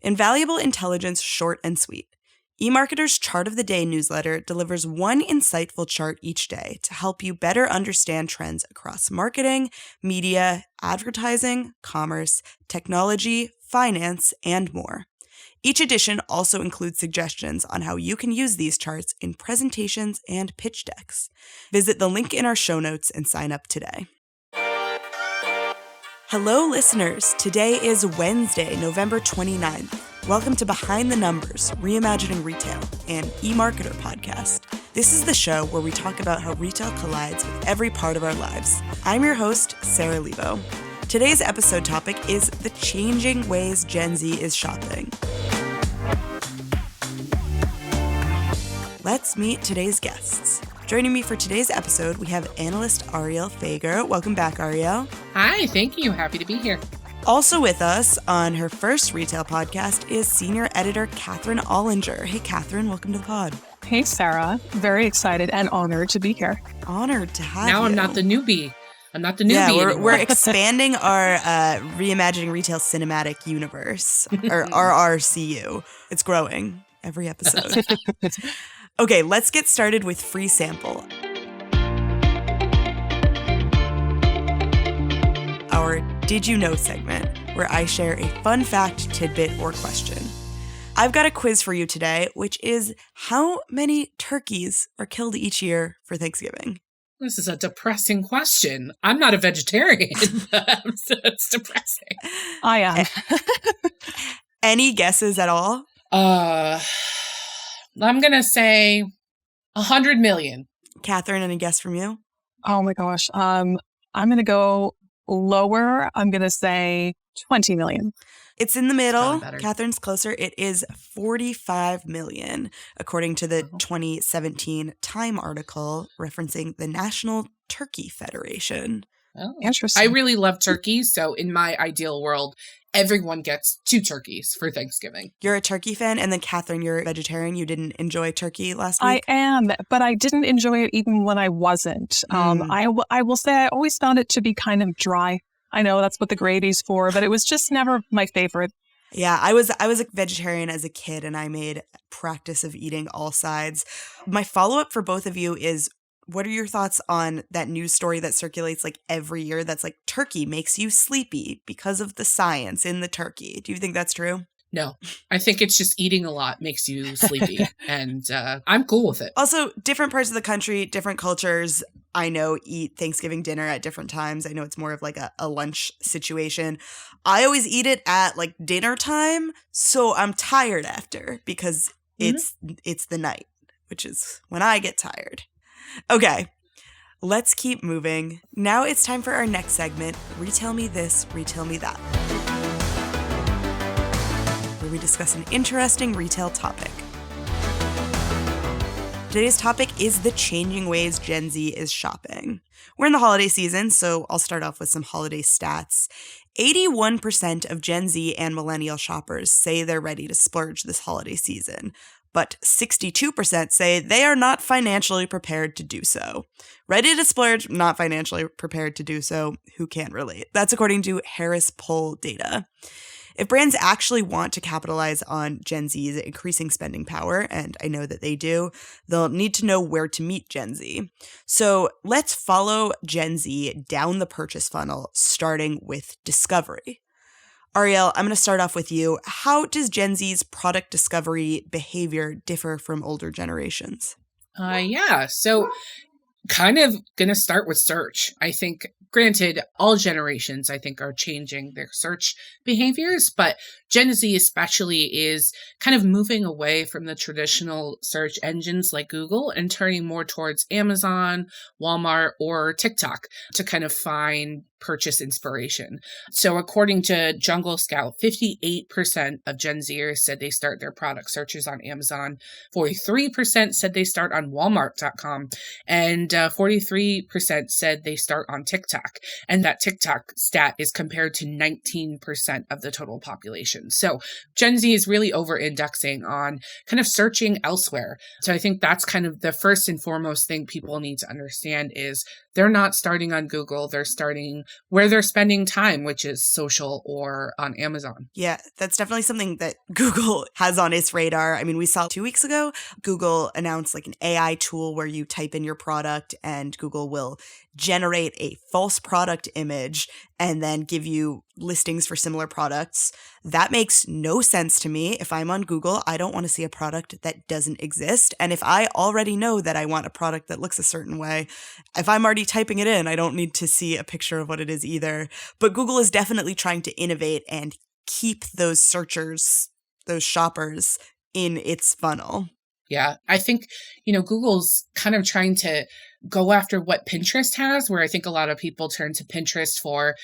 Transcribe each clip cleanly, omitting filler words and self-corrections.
Invaluable intelligence, short and sweet. eMarketer's Chart of the Day newsletter delivers one insightful chart each day to help you better understand trends across marketing, media, advertising, commerce, technology, finance, and more. Each edition also includes suggestions on how you can use these charts in presentations and pitch decks. Visit the link in our show notes and sign up today. Hello, listeners. Today is Wednesday, November 29th. Welcome to Behind the Numbers, Reimagining Retail, an eMarketer podcast. This is the show where we talk about how retail collides with every part of our lives. I'm your host, Sara Lebow. Today's episode topic is the changing ways Gen Z is shopping. Let's meet today's guests. Joining me for today's episode, we have analyst Arielle Feger. Welcome back, Arielle. Hi, thank you. Happy to be here. Also with us on her first retail podcast is senior editor Catherine Ollinger. Hey, Catherine, welcome to the pod. Hey, Sarah. Very excited and honored to be here. Honored to have you. Now I'm not the newbie. Yeah, we're expanding our Reimagining Retail Cinematic Universe, or RRCU. It's growing every episode. Okay, let's get started with Free Sample. Our Did You Know segment, where I share a fun fact, tidbit, or question. I've got a quiz for you today, which is how many turkeys are killed each year for Thanksgiving? This is a depressing question. I'm not a vegetarian, but it's depressing. I am. Any guesses at all? I'm going to say 100 million. Catherine, any guess from you? Oh my gosh. I'm going to go lower. I'm going to say 20 million. It's in the middle. Catherine's closer. It is 45 million, according to the 2017 Time article referencing the National Turkey Federation. Oh, interesting. I really love turkeys, so in my ideal world, everyone gets 2 turkeys for Thanksgiving. You're a turkey fan, and then Catherine, you're a vegetarian. You didn't enjoy turkey last week? I am, but I didn't enjoy it even when I wasn't. I will say I always found it to be kind of dry. I know that's what the gravy's for, but it was just never my favorite. Yeah, I was a vegetarian as a kid, and I made practice of eating all sides. My follow-up for both of you is, what are your thoughts on that news story that circulates like every year that's like turkey makes you sleepy because of the science in the turkey? Do you think that's true? No, I think it's just eating a lot makes you sleepy, and I'm cool with it. Also, different parts of the country, different cultures, I know, eat Thanksgiving dinner at different times. I know it's more of like a lunch situation. I always eat it at like dinner time, so I'm tired after because it's the night, which is when I get tired. Okay, let's keep moving. Now it's time for our next segment, Retell Me This, Retell Me That, where we discuss an interesting retail topic. Today's topic is the changing ways Gen Z is shopping. We're in the holiday season, so I'll start off with some holiday stats. 81% of Gen Z and millennial shoppers say they're ready to splurge this holiday season, but 62% say they are not financially prepared to do so. Ready to splurge, not financially prepared to do so. Who can't relate? That's according to Harris Poll data. If brands actually want to capitalize on Gen Z's increasing spending power, and I know that they do, they'll need to know where to meet Gen Z. So let's follow Gen Z down the purchase funnel, starting with discovery. Arielle, I'm going to start off with you. How does Gen Z's product discovery behavior differ from older generations? So kind of going to start with search. I think, granted, all generations, I think, are changing their search behaviors, but Gen Z especially is kind of moving away from the traditional search engines like Google and turning more towards Amazon, Walmart, or TikTok to kind of find purchase inspiration. So according to Jungle Scout, 58% of Gen Zers said they start their product searches on Amazon, 43% said they start on Walmart.com, and 43% said they start on TikTok. And that TikTok stat is compared to 19% of the total population. So Gen Z is really over-indexing on kind of searching elsewhere. So I think that's kind of the first and foremost thing people need to understand is they're not starting on Google. They're starting where they're spending time, which is social or on Amazon. Yeah, that's definitely something that Google has on its radar. I mean, we saw 2 weeks ago, Google announced like an AI tool where you type in your product and Google will generate a false product image and then give you listings for similar products. That makes no sense to me. If I'm on Google, I don't want to see a product that doesn't exist. And if I already know that I want a product that looks a certain way, if I'm already typing it in, I don't need to see a picture of what it is either. But Google is definitely trying to innovate and keep those searchers, those shoppers in its funnel. Yeah, I think, Google's kind of trying to go after what Pinterest has, where I think a lot of people turn to Pinterest for,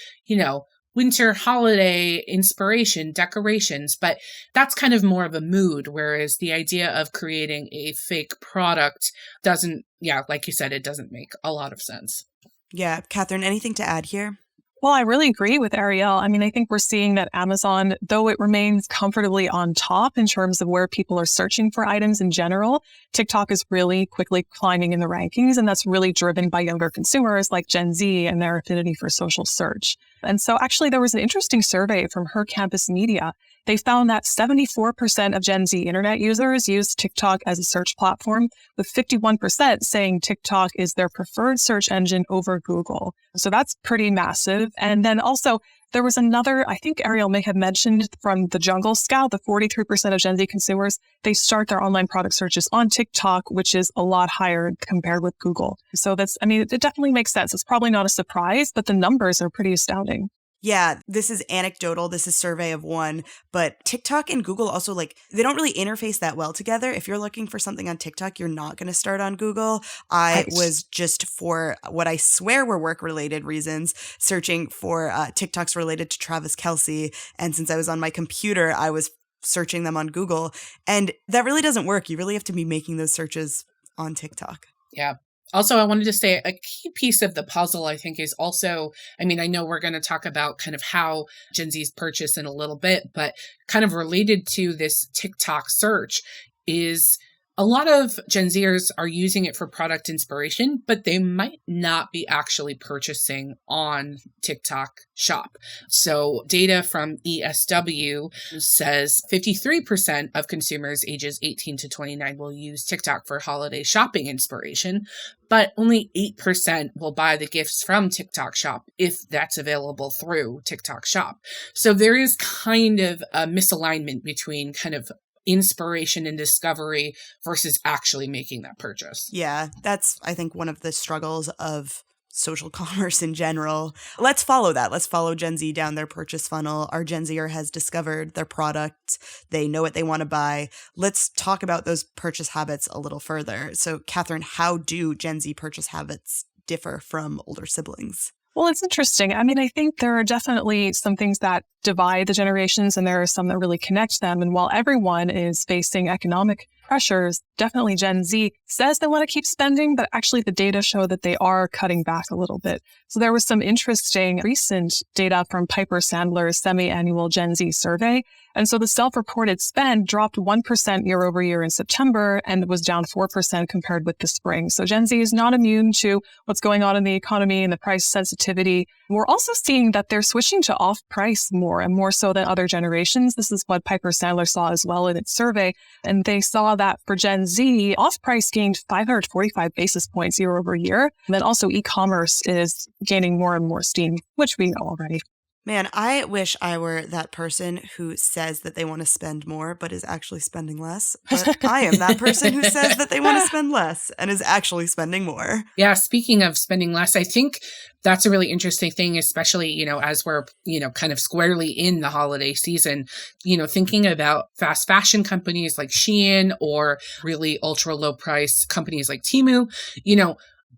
winter holiday inspiration, decorations, but that's kind of more of a mood, whereas the idea of creating a fake product doesn't, like you said, it doesn't make a lot of sense. Yeah, Catherine, anything to add here? Well, I really agree with Arielle. I mean, I think we're seeing that Amazon, though it remains comfortably on top in terms of where people are searching for items in general, TikTok is really quickly climbing in the rankings. And that's really driven by younger consumers like Gen Z and their affinity for social search. And so actually, there was an interesting survey from Her Campus Media. They found that 74% of Gen Z internet users use TikTok as a search platform, with 51% saying TikTok is their preferred search engine over Google. So that's pretty massive. And then also, there was another, I think Arielle may have mentioned from the Jungle Scout, the 43% of Gen Z consumers, they start their online product searches on TikTok, which is a lot higher compared with Google. So it definitely makes sense. It's probably not a surprise, but the numbers are pretty astounding. Yeah, this is anecdotal. This is survey of one, but TikTok and Google also they don't really interface that well together. If you're looking for something on TikTok, you're not going to start on Google. I was just for what I swear were work-related reasons searching for TikToks related to Travis Kelce. And since I was on my computer, I was searching them on Google. And that really doesn't work. You really have to be making those searches on TikTok. Yeah. Also, I wanted to say a key piece of the puzzle, I think, is also, I know we're going to talk about kind of how Gen Z's purchase in a little bit, but kind of related to this TikTok search is a lot of Gen Zers are using it for product inspiration, but they might not be actually purchasing on TikTok Shop. So data from ESW says 53% of consumers ages 18 to 29 will use TikTok for holiday shopping inspiration, but only 8% will buy the gifts from TikTok Shop if that's available through TikTok Shop. So there is kind of a misalignment between kind of inspiration and discovery versus actually making that purchase. Yeah, that's, I think, one of the struggles of social commerce in general. Let's follow that. Let's follow Gen Z down their purchase funnel. Our Gen Zer has discovered their product. They know what they want to buy. Let's talk about those purchase habits a little further. So, Catherine, how do Gen Z purchase habits differ from older siblings? Well, it's interesting. I think there are definitely some things that divide the generations, and there are some that really connect them. And while everyone is facing economic pressures, definitely Gen Z says they want to keep spending, but actually the data show that they are cutting back a little bit. So there was some interesting recent data from Piper Sandler's semi-annual Gen Z survey. And so the self-reported spend dropped 1% year over year in September and was down 4% compared with the spring. So Gen Z is not immune to what's going on in the economy and the price sensitivity. We're also seeing that they're switching to off-price more and more so than other generations. This is what Piper Sandler saw as well in its survey. And they saw that for Gen Z, off-price gained 545 basis points year over year. And then also e-commerce is gaining more and more steam, which we know already. Man, I wish I were that person who says that they want to spend more, but is actually spending less. But I am that person who says that they want to spend less and is actually spending more. Yeah, speaking of spending less, I think that's a really interesting thing, especially, as we're, kind of squarely in the holiday season, thinking about fast fashion companies like Shein or really ultra low price companies like Temu,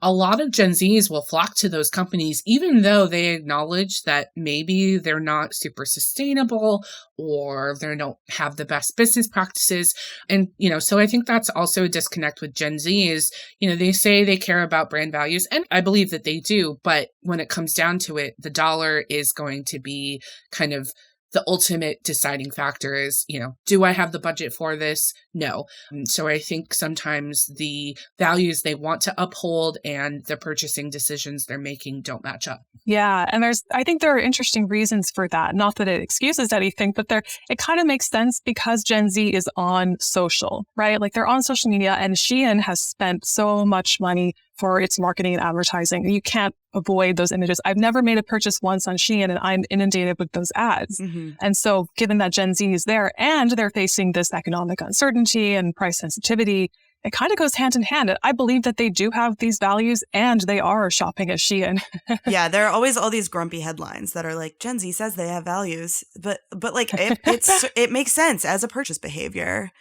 a lot of Gen Zs will flock to those companies, even though they acknowledge that maybe they're not super sustainable or they don't have the best business practices. And, so I think that's also a disconnect with Gen Z is, they say they care about brand values, and I believe that they do. But when it comes down to it, the dollar is going to be kind of the ultimate deciding factor is, do I have the budget for this? No. So I think sometimes the values they want to uphold and the purchasing decisions they're making don't match up. Yeah. And I think there are interesting reasons for that. Not that it excuses anything, but it kind of makes sense because Gen Z is on social, right? Like they're on social media, and Shein has spent so much money for its marketing and advertising. You can't avoid those images. I've never made a purchase once on Shein, and I'm inundated with those ads. Mm-hmm. And so given that Gen Z is there and they're facing this economic uncertainty and price sensitivity, it kind of goes hand in hand. I believe that they do have these values and they are shopping at Shein. Yeah, there are always all these grumpy headlines that are like, Gen Z says they have values, but like it makes sense as a purchase behavior.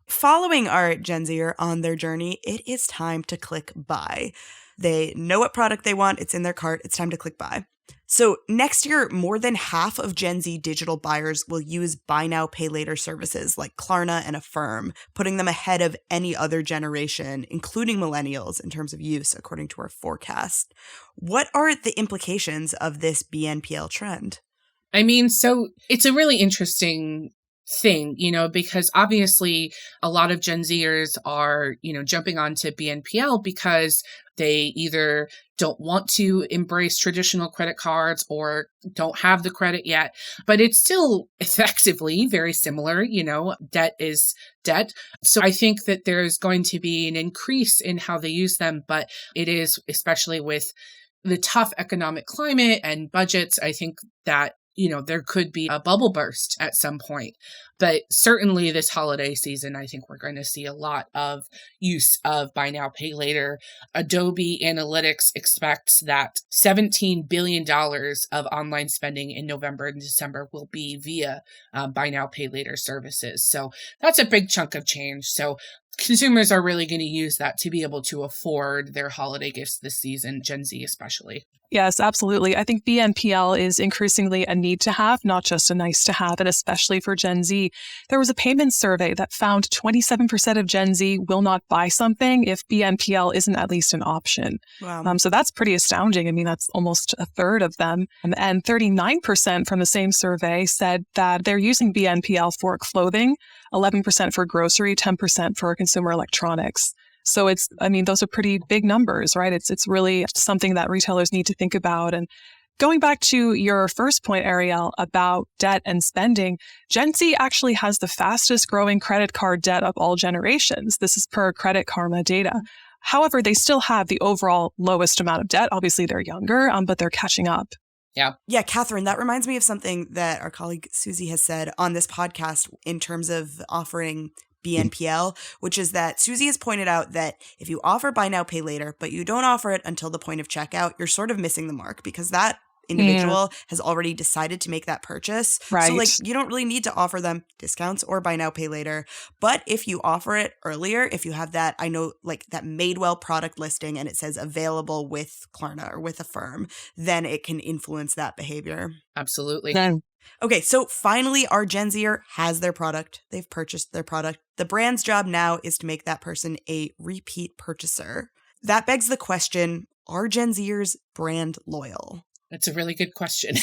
Following our Gen Zer on their journey, it is time to click buy. They know what product they want. It's in their cart. It's time to click buy. So next year, more than half of Gen Z digital buyers will use buy now, pay later services like Klarna and Affirm, putting them ahead of any other generation, including millennials, in terms of use, according to our forecast. What are the implications of this BNPL trend? I mean, so it's a really interesting thing, because obviously a lot of Gen Zers are, jumping onto BNPL because they either don't want to embrace traditional credit cards or don't have the credit yet, but it's still effectively very similar. Debt is debt. So I think that there's going to be an increase in how they use them, but it is, especially with the tough economic climate and budgets, I think that there could be a bubble burst at some point. But certainly this holiday season, I think we're going to see a lot of use of buy now, pay later. Adobe Analytics expects that $17 billion of online spending in November and December will be via buy now, pay later services. So that's a big chunk of change. So consumers are really going to use that to be able to afford their holiday gifts this season, Gen Z especially. Yes, absolutely. I think BNPL is increasingly a need to have, not just a nice to have, and especially for Gen Z. There was a payment survey that found 27% of Gen Z will not buy something if BNPL isn't at least an option. Wow. So that's pretty astounding. I mean, that's almost a third of them. And 39% from the same survey said that they're using BNPL for clothing, 11% for grocery, 10% for consumer electronics. So those are pretty big numbers, right? It's really something that retailers need to think about. And going back to your first point, Arielle, about debt and spending, Gen Z actually has the fastest growing credit card debt of all generations. This is per Credit Karma data. However, they still have the overall lowest amount of debt. Obviously, they're younger, but they're catching up. Yeah, Catherine, that reminds me of something that our colleague Susie has said on this podcast in terms of offering BNPL, which is that Susie has pointed out that if you offer buy now, pay later, but you don't offer it until the point of checkout, you're sort of missing the mark because that individual has already decided to make that purchase. Right. So you don't really need to offer them discounts or buy now, pay later. But if you offer it earlier, if you have that, that Madewell product listing and it says available with Klarna or with Affirm, then it can influence that behavior. Absolutely. Okay, so finally, our Gen Zer has their product. They've purchased their product. The brand's job now is to make that person a repeat purchaser. That begs the question, are Gen Zers brand loyal? That's a really good question.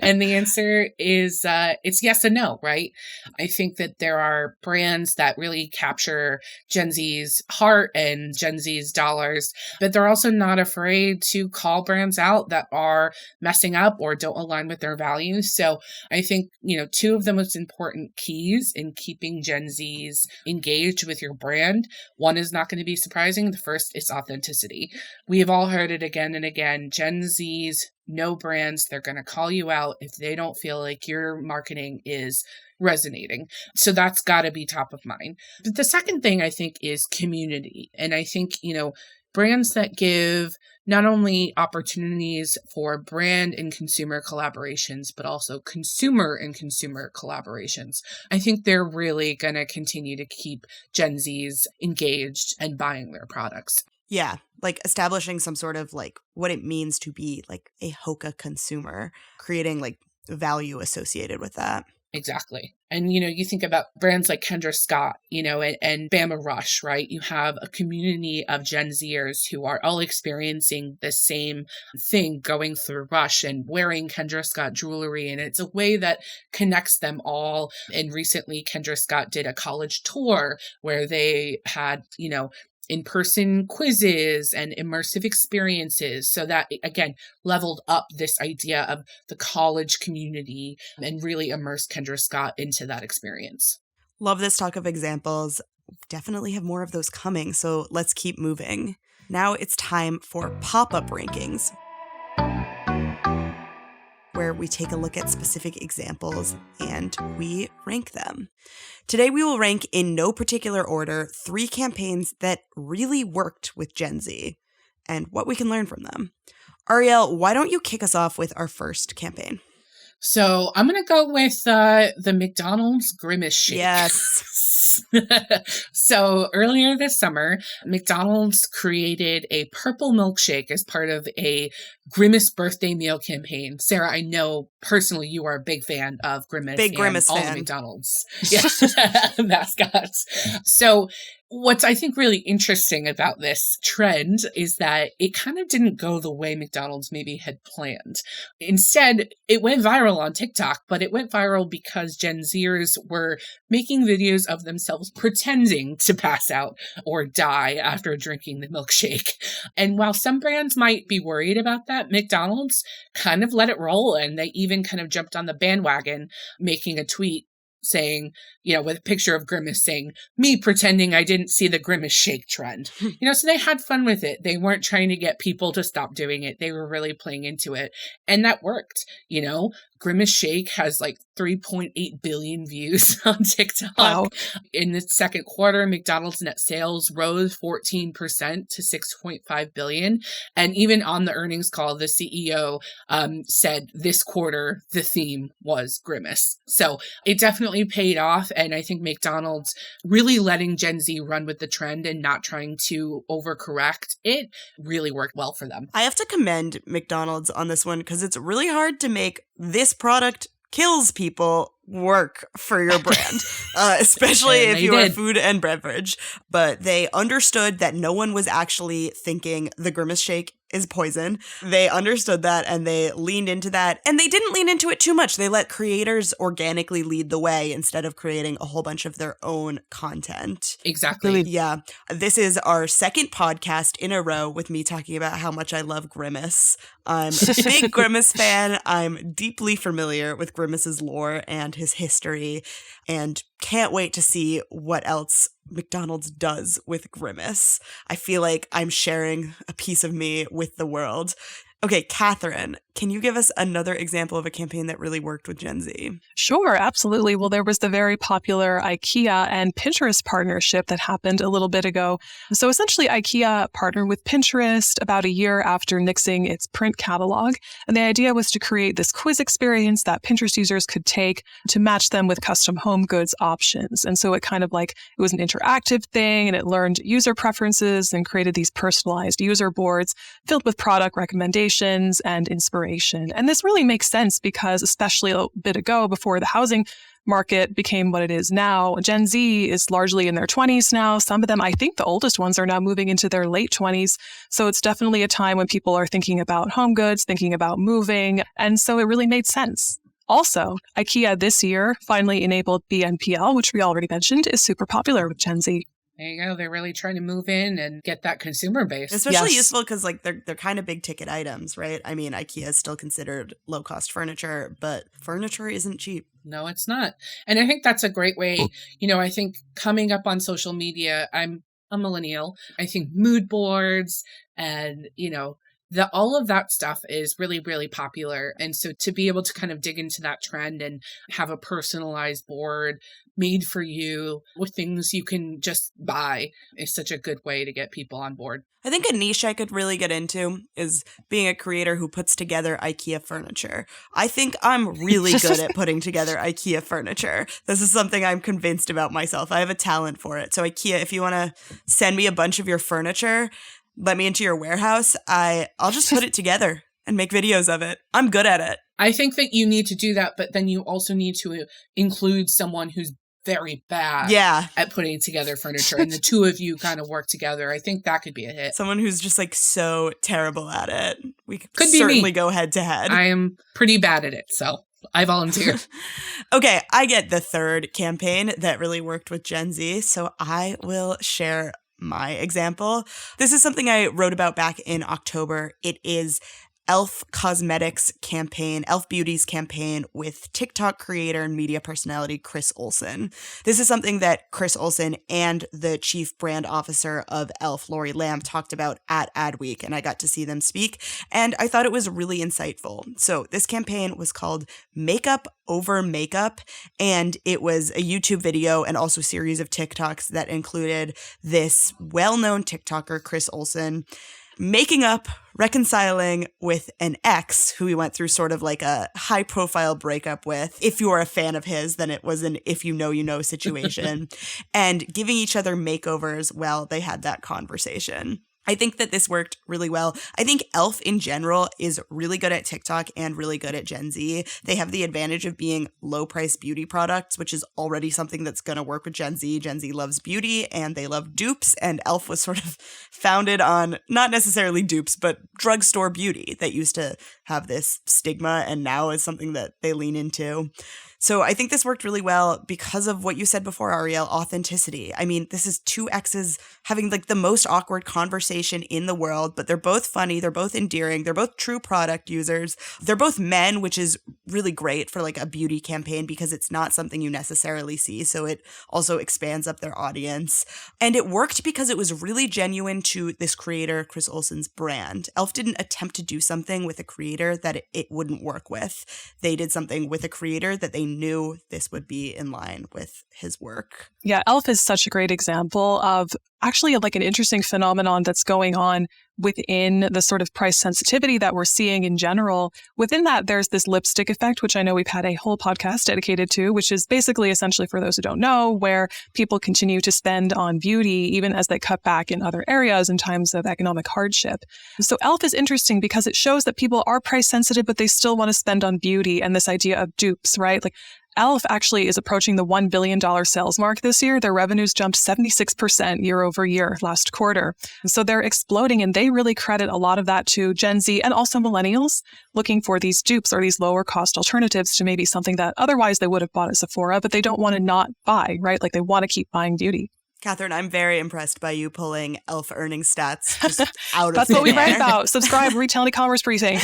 And the answer is it's yes and no, right? I think that there are brands that really capture Gen Z's heart and Gen Z's dollars, but they're also not afraid to call brands out that are messing up or don't align with their values. So I think, two of the most important keys in keeping Gen Z's engaged with your brand, one is not going to be surprising. The first is authenticity. We have all heard it again and again. Gen Z's no brands, they're going to call you out if they don't feel like your marketing is resonating. So that's got to be top of mind. But the second thing I think is community. And I think, brands that give not only opportunities for brand and consumer collaborations, but also consumer and consumer collaborations. I think they're really going to continue to keep Gen Zs engaged and buying their products. Yeah, establishing some sort of what it means to be a Hoka consumer, creating value associated with that. Exactly. And, you think about brands like Kendra Scott, and Bama Rush, right? You have a community of Gen Zers who are all experiencing the same thing, going through Rush and wearing Kendra Scott jewelry. And it's a way that connects them all. And recently, Kendra Scott did a college tour where they had, in-person quizzes and immersive experiences. So that, again, leveled up this idea of the college community and really immersed Kendra Scott into that experience. Love this talk of examples. Definitely have more of those coming, so let's keep moving. Now it's time for pop-up rankings, where we take a look at specific examples and we rank them. Today we will rank in no particular order 3 campaigns that really worked with Gen Z and what we can learn from them. Arielle, why don't you kick us off with our first campaign? So I'm going to go with the McDonald's Grimace Shake. Yes. So earlier this summer, McDonald's created a purple milkshake as part of a Grimace birthday meal campaign. Sarah, I know personally you are a big fan of Grimace. Big Grimace all fan. the McDonald's mascots. So what's I think really interesting about this trend is that it kind of didn't go the way McDonald's maybe had planned. Instead, it went viral on TikTok, but it went viral because Gen Zers were making videos of themselves pretending to pass out or die after drinking the milkshake. And while some brands might be worried about that, McDonald's kind of let it roll, and they even kind of jumped on the bandwagon, making a tweet saying, with a picture of Grimace saying, me pretending I didn't see the Grimace Shake trend. So they had fun with it. They weren't trying to get people to stop doing it. They were really playing into it. And that worked. Grimace Shake has like 3.8 billion views on TikTok. Wow. In the second quarter, McDonald's net sales rose 14% to 6.5 billion. And even on the earnings call, the CEO said this quarter, the theme was Grimace. So it definitely paid off. And I think McDonald's really letting Gen Z run with the trend and not trying to overcorrect it really worked well for them. I have to commend McDonald's on this one because it's really hard to make this product kills people work for your brand, especially if you are food and beverage. But they understood that no one was actually thinking the Grimace Shake is poison. They understood that and they leaned into that. And they didn't lean into it too much. They let creators organically lead the way instead of creating a whole bunch of their own content. Exactly. Yeah. This is our second podcast in a row with me talking about how much I love Grimace. I'm a big Grimace fan. I'm deeply familiar with Grimace's lore and his history, and can't wait to see what else McDonald's does with Grimace. I feel like I'm sharing a piece of me with the world. Okay, Catherine, can you give us another example of a campaign that really worked with Gen Z? Sure, absolutely. Well, there was the very popular IKEA and Pinterest partnership that happened a little bit ago. So essentially, IKEA partnered with Pinterest about a year after nixing its print catalog. And the idea was to create this quiz experience that Pinterest users could take to match them with custom home goods options. And so it was an interactive thing, and it learned user preferences and created these personalized user boards filled with product recommendations and inspiration. And this really makes sense because, especially a bit ago, before the housing market became what it is now, Gen Z is largely in their 20s now. Some of them, I think the oldest ones, are now moving into their late 20s. So it's definitely a time when people are thinking about home goods, thinking about moving. And so it really made sense. Also, IKEA this year finally enabled BNPL, which we already mentioned, is super popular with Gen Z. There you go. They're really trying to move in and get that consumer base. Especially useful because they're kind of big ticket items, right? I mean, IKEA is still considered low cost furniture, but furniture isn't cheap. No, it's not. And I think that's a great way. I think coming up on social media, I'm a millennial. I think mood boards and, all of that stuff is really, really popular. And so to be able to kind of dig into that trend and have a personalized board made for you with things you can just buy is such a good way to get people on board. I think a niche I could really get into is being a creator who puts together IKEA furniture. I think I'm really good at putting together IKEA furniture. This is something I'm convinced about myself. I have a talent for it. So IKEA, if you want to send me a bunch of your furniture, let me into your warehouse, I'll just put it together. and make videos of it. I'm good at it. I think that you need to do that, but then you also need to include someone who's very bad at putting together furniture, and the two of you kind of work together. I think that could be a hit. Someone who's just like so terrible at it. We could be certainly me. go head to head. I am pretty bad at it, so I volunteer. Okay, I get the third campaign that really worked with Gen Z, so I will share my example. This is something I wrote about back in October. It is e.l.f. Cosmetics campaign, e.l.f. Beauty's campaign with TikTok creator and media personality Chris Olsen. This is something that Chris Olsen and the chief brand officer of e.l.f., Lori Lamb, talked about at Adweek, and I got to see them speak, and I thought it was really insightful. So this campaign was called Makeup Over Makeup, and it was a YouTube video and also a series of TikToks that included this well-known TikToker, Chris Olsen, making up, reconciling with an ex who he went through sort of like a high-profile breakup with. If you are a fan of his, then it was an if you know situation, and giving each other makeovers while they had that conversation. I think that this worked really well. I think e.l.f. in general is really good at TikTok and really good at Gen Z. They have the advantage of being low-price beauty products, which is already something that's going to work with Gen Z. Gen Z loves beauty and they love dupes, and e.l.f. was sort of founded on not necessarily dupes, but drugstore beauty that used to have this stigma and now is something that they lean into. So I think this worked really well because of what you said before, Arielle, authenticity. I mean, this is two exes having like the most awkward conversation in the world, but they're both funny, they're both endearing, they're both true product users. They're both men, which is really great for like a beauty campaign because it's not something you necessarily see. So it also expands up their audience. And it worked because it was really genuine to this creator, Chris Olsen's brand. e.l.f. didn't attempt to do something with a creator that it wouldn't work with. They did something with a creator that they knew this would be in line with his work. Yeah, e.l.f. is such a great example of actually like an interesting phenomenon that's going on within the sort of price sensitivity that we're seeing in general. Within that, there's this lipstick effect, which I know we've had a whole podcast dedicated to, which is basically essentially, for those who don't know, where people continue to spend on beauty even as they cut back in other areas in times of economic hardship. So e.l.f. is interesting because it shows that people are price sensitive, but they still want to spend on beauty, and this idea of dupes, right? Like e.l.f. actually is approaching the $1 billion sales mark this year. Their revenues jumped 76% year over year last quarter. And so they're exploding, and they really credit a lot of that to Gen Z and also millennials looking for these dupes or these lower cost alternatives to maybe something that otherwise they would have bought at Sephora, but they don't want to not buy, right? Like they want to keep buying beauty. Catherine, I'm very impressed by you pulling e.l.f. earnings stats just out of That's what we write about. Subscribe, Retail and E-commerce Briefing.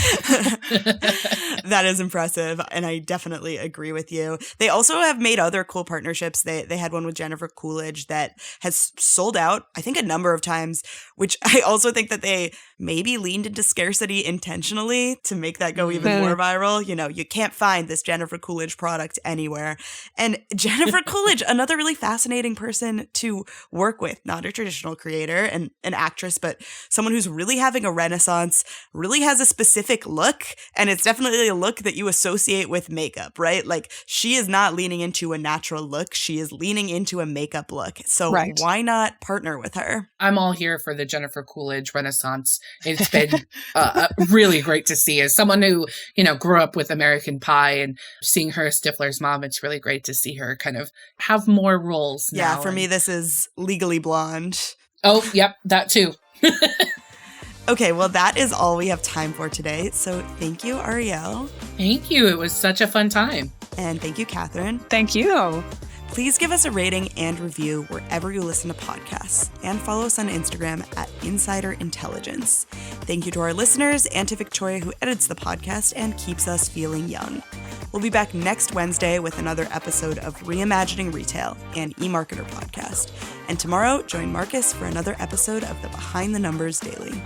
That is impressive, and I definitely agree with you. They also have made other cool partnerships. They had one with Jennifer Coolidge that has sold out, I think, a number of times, which I also think that they maybe leaned into scarcity intentionally to make that go even more viral. You know, you can't find this Jennifer Coolidge product anywhere. And Jennifer Coolidge, another really fascinating person to work with, not a traditional creator and an actress, but someone who's really having a renaissance, really has a specific look, and it's definitely a look that you associate with makeup, right? Like she is not leaning into a natural look, she is leaning into a makeup look. So why not partner with her? I'm all here for the Jennifer Coolidge renaissance. It's been really great to see. As someone who, you know, grew up with American Pie and seeing her as Stifler's mom, it's really great to see her kind of have more roles now. Yeah, for me, this is Legally Blonde. Oh, yep, that too. Okay, well, that is all we have time for today. So thank you, Arielle. Thank you. It was such a fun time. And thank you, Catherine. Thank you. Please give us a rating and review wherever you listen to podcasts, and follow us on Instagram at Insider Intelligence. Thank you to our listeners and to Victoria, who edits the podcast and keeps us feeling young. We'll be back next Wednesday with another episode of Reimagining Retail, an eMarketer podcast. And tomorrow, join Marcus for another episode of the Behind the Numbers Daily.